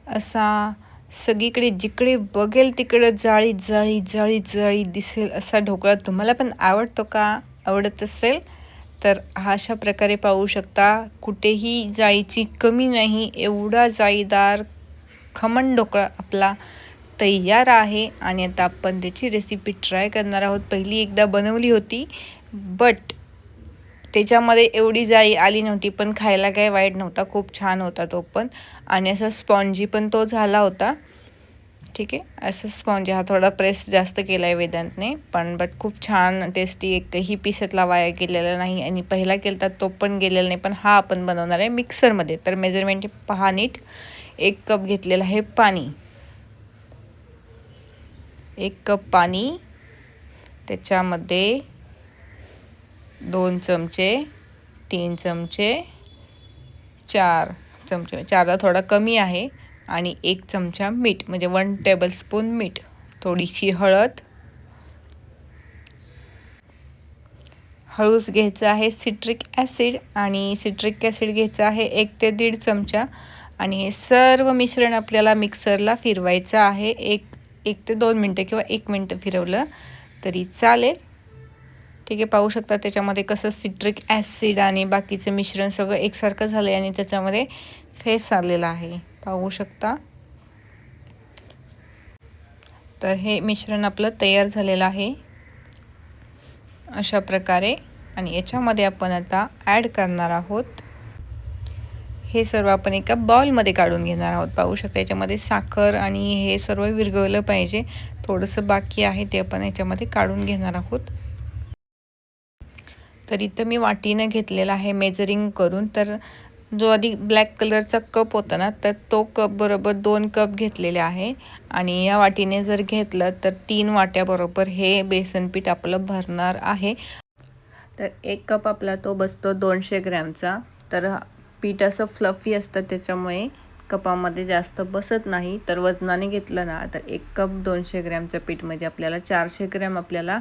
असा सगळीकडे जिकडे बघेल तिकडे जाळी जाळी जाळी जाळी दिसेल असा ढोकळा तुम्हाला पण आवडतो का? आवडत असेल तर अशा प्रकारे पाहू शकता, कुठेही जाळीची कमी नाही, एवढा जाळीदार खमण ढोकळा आपला तयार आहे. आणि आता आपण त्याची रेसिपी ट्राय करणार आहोत. पहिली एकदा बनवली होती, बट त्याच्यामध्ये एवढी जाळी आली नव्हती, पण खायला काही वाईट नव्हता, खूप छान होता तो पण. आणि असा स्पॉन्जी पण तो झाला होता. ठीक आहे, असं स्पॉन्जी हा थोडा प्रेस जास्त केला आहे वेदांतने, पण बट खूप छान टेस्टी, एकही पीसातला वाया गेलेला नाही. आणि पहिला केला तर तो पण गेलेला नाही. पण हा आपण बनवणार आहे मिक्सरमध्ये. तर मेजरमेंट पहा नीट. 1 कप घेतलेलं आहे पाणी. 1 कप पाणी, त्याच्यामध्ये 2 चमचे, 3 चमचे, 4 चमचे, 4ला थोडा कमी आहे, आणि 1 चमचा मीठ, म्हणजे 1 टेबलस्पून मीठ, थोडीशी हळद, हळूच घ्यायचं आहे सिट्रिक ॲसिड, आणि सिट्रिक ॲसिड घ्यायचं आहे 1 ते 1.5 चमचा. आणि हे सर्व मिश्रण आपल्याला मिक्सरला फिरवायचं आहे. 1 ते 2 मिनटं किंवा 1 मिनटं फिरवलं तरी चालेल. ठीक आहे, पाहू शकता त्याच्यामध्ये कसं सिट्रिक ॲसिड आणि बाकीचं मिश्रण सगळं एकसारखं झालं आहे, आणि त्याच्यामध्ये फेस आलेला आहे, पाहू शकता. तर हे मिश्रण आपलं तयार झालेलं आहे अशा प्रकारे. आणि याच्यामध्ये आपण आता ॲड करणार आहोत, हे सर्व आपण एका बाउलमध्ये काढून घेणार आहोत. पाहू शकता याच्यामध्ये साखर आणि हे सर्व विरघळलं पाहिजे. थोडंसं बाकी आहे, ते आपण याच्यामध्ये काढून घेणार आहोत. तर इथं मी वाटीनं घेतलेला आहे मेजरिंग करून. तर जो आधी ब्लॅक कलरचा कप होता ना, तर तो कप बरोबर 2 कप घेतलेले आहे. आणि या वाटीने जर घेतलं तर 3 वाट्याबरोबर हे बेसन पीठ आपलं भरणार आहे. तर 1 कप आपला तो बसतो 200 ग्रॅमचा. तर पीठ असं फ्लफी असतं, त्याच्यामुळे कपामध्ये जास्त बसत नाही. तर वजनाने घेतलं ना, तर 1 कप 200 ग्रॅमचं पीठ, म्हणजे आपल्याला 400 ग्रॅम आपल्याला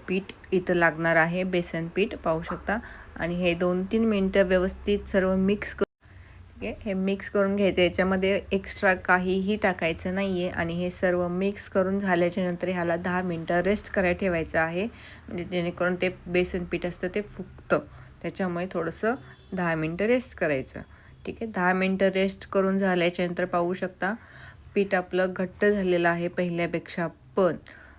पीठ इथं लागणार आहे, बेसन पीठ, पाहू शकता. आणि हे 2-3 मिनटं व्यवस्थित सर्व मिक्स करून, ठीक आहे, हे मिक्स करून घ्यायचं. याच्यामध्ये एक्स्ट्रा काहीही टाकायचं नाही आहे. आणि हे सर्व मिक्स करून झाल्याच्या नंतर ह्याला 10 मिनटं रेस्ट करायला ठेवायचं आहे, म्हणजे जेणेकरून ते बेसन पीठ असतं ते फुगतं. त्याच्यामुळे थोडंसं 10 मिनटं रेस्ट करायचं. ठीक आहे, 10 मिनटं रेस्ट करून झाल्याच्या नंतर पाहू शकता पीठ आपलं घट्ट झालेलं आहे पहिल्यापेक्षा पण.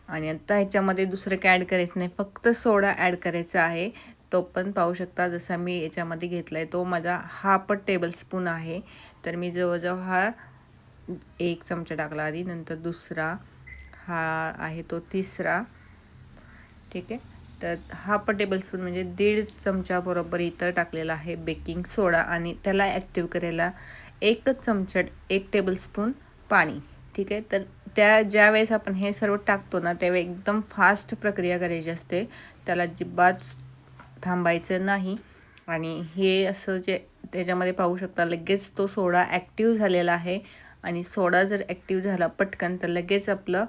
आणि आता ह्याच्यामध्ये दुसरं काय ॲड करायचं नाही, फक्त सोडा ॲड करायचा आहे. तो पण पाहू शकता, जसा मी याच्यामध्ये घेतला आहे तो माझा हाफ टेबलस्पून आहे. तर मी जवळजवळ हा 1 चमचा टाकला आधी, नंतर दुसरा, हा आहे तो तिसरा. ठीक आहे, तर हाफ टेबलस्पून म्हणजे 1.5 चमचा बरोबर इथं टाकलेला आहे बेकिंग सोडा. आणि त्याला ॲक्टिव्ह करायला 1 चमचा 1 टेबलस्पून पाणी. ठीक आहे, तर ज्या वेळेस आपण हे सर्व टाकतो ना, त्यावेळी एकदम फास्ट प्रक्रिया करायची असते, त्याला अजिबात थांबायचं नाही. आणि हे असं जे त्याच्यामध्ये पाहू शकता, लगेच तो सोडा ॲक्टिव्ह झालेला आहे. आणि सोडा जर ॲक्टिव्ह झाला पटकन, तर लगेच आपलं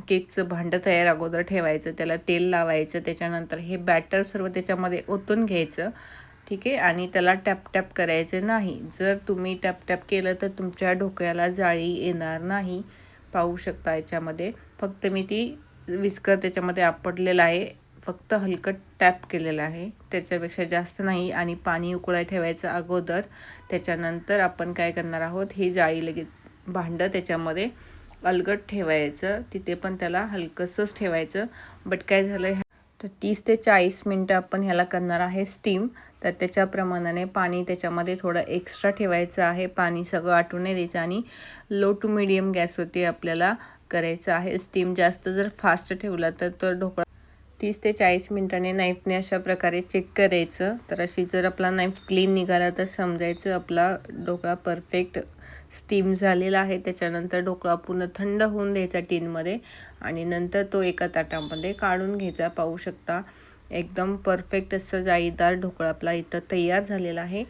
केकचं भांडं तयार अगोदर ठेवायचं, त्याला तेल लावायचं, त्याच्यानंतर हे बॅटर सर्व त्याच्यामध्ये ओतून घ्यायचं. ठीक आहे, आणि त्याला टॅप टॅप करायचं नाही. जर तुम्ही टॅप टॅप केलं तर तुमच्या ढोकळ्याला जाळी येणार नाही. पाहू शकता याच्यामध्ये फक्त मी ती विस्कर त्याच्यामध्ये आपटलेलं आहे, फक्त हलकं टॅप केलेलं आहे, त्याच्यापेक्षा जास्त नाही. आणि पाणी उकळायला ठेवायचं अगोदर. त्याच्यानंतर आपण काय करणार आहोत, ही जाळी लगेच भांडं त्याच्यामध्ये अलगद ठेवायचं, तिथे पण त्याला हलकंसंच ठेवायचं. बट काय झालं, तर 30 ते 40 मिनटं आपण ह्याला करणार आहे स्टीम. तर त्याच्या प्रमाणाने पाणी त्याच्यामध्ये थोडं एक्स्ट्रा ठेवायचं आहे, पाणी सगळं आटून नाही द्यायचं. आणि लो टू मिडियम गॅसवरती आपल्याला करायचं आहे स्टीम. जास्त जर फास्ट ठेवला तर तो ढोकळा 30 ते 40 मिनटाने नाईफने अशा प्रकारे चेक करायचं. तर अशी जर आपला नाईफ क्लीन निघाला तर समजायचं आपला ढोकळा परफेक्ट स्टीम झालेला आहे. त्याच्यानंतर ढोकळा पूर्ण थंड होऊन द्यायचा टिनमध्ये, आणि नंतर तो एका ताटामध्ये काढून घ्यायचा. पाहू शकता एकदम परफेक्ट असं जाळीदार ढोकळा आपला इथं तयार झालेला आहे.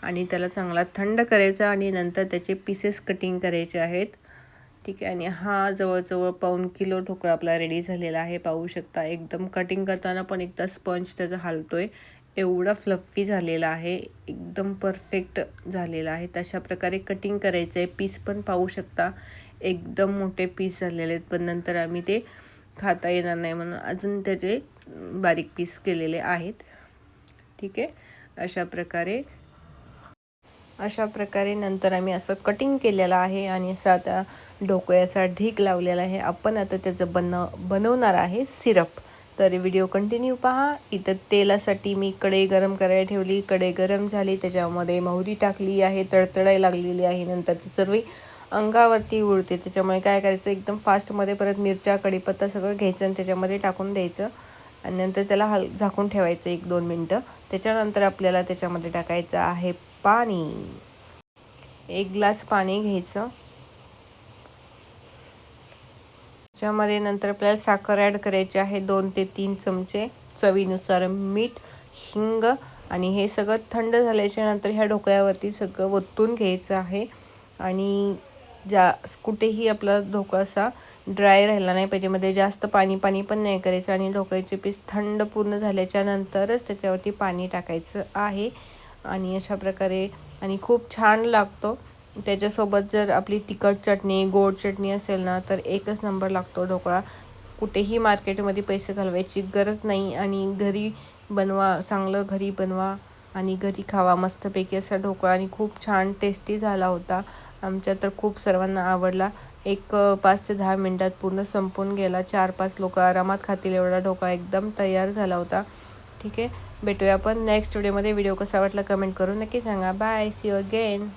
आणि त्याला चांगला थंड करायचा, आणि नंतर त्याचे पीसेस कटिंग करायचे आहेत. ठीक आहे, आणि हा जवळजवळ पाऊण किलो ढोकळा आपला रेडी झालेला आहे. पाहू शकता एकदम कटिंग करताना पण एकदा स्पंज त्याचा हलतोय, एवढा फ्लफी झालेला आहे, एकदम परफेक्ट झालेला आहे. तशा प्रकारे कटिंग करायचं आहे. पीस पण पाहू शकता, एकदम मोठे पीस झालेले आहेत, पण नंतर आम्ही ते खाता येणार नाही म्हणून अजून त्याचे बारीक पीस केलेले आहेत. ठीक आहे, अशा प्रकारे नंतर आम्ही असं कटिंग केलेलं आहे आणि असं आता ढोकळ्याचा ढीग लावलेला आहे. आपण आता त्याचं बनवणार आहे सिरप. तर व्हिडिओ कंटिन्यू पहा. इथं तेलासाठी मी कढई गरम करायला ठेवली. कढई गरम झाली, त्याच्यामध्ये मोहरी टाकली आहे, तडतडायला लागलेली आहे. नंतर ती सर्व अंगावरती उडते, त्याच्यामुळे काय करायचं, एकदम फास्टमध्ये परत मिरच्या, कढीपत्ता सगळं घ्यायचं आणि त्याच्यामध्ये टाकून द्यायचं आणि नंतर त्याला झाकून ठेवायचं 1-2 मिनटं. त्याच्यानंतर आपल्याला त्याच्यामध्ये टाकायचं आहे पाणी. 1 ग्लास पाणी घ्यायचं. त्याच्यामध्ये नंतर आपल्याला साखर ॲड करायची आहे, 2 ते 3 चमचे, चवीनुसार मीठ, हिंग आणि हे सगळं थंड झाल्याच्या नंतर ह्या ढोकळ्यावरती सगळं ओतून घ्यायचं आहे. आणि कुठेही आपला ढोकळा असा ड्राय राहिला नाही पाहिजे, मध्ये जास्त पाणी पण नाही करायचं. आणि ढोकळ्याचे पीस थंड पूर्ण झाल्याच्या नंतरच त्याच्यावरती पाणी टाकायचं आहे. आणि अशा प्रकारे आणि खूप छान लागतो. त्याच्यासोबत जर आपली तिखट चटणी, गोड चटणी असेल ना, तर एकच नंबर लागतो ढोकळा. कुठेही मार्केटमध्ये पैसे घालवायची गरज नाही आणि घरी बनवा, चांगलं घरी बनवा आणि घरी खावा मस्तपैकी असा ढोकळा. आणि खूप छान टेस्टी झाला होता. आमच्या तर खूप सर्वांना आवडला. 5 ते 10 मिनटात पूर्ण संपून गेला. 4-5 लोक आरामात खातील एवढा ढोकळा एकदम तयार झाला होता. ठीक आहे, भेटूया आपण नेक्स्ट व्हिडिओमध्ये. व्हिडिओ कसा वाटला कमेंट करून नक्की सांगा. Bye, see you again.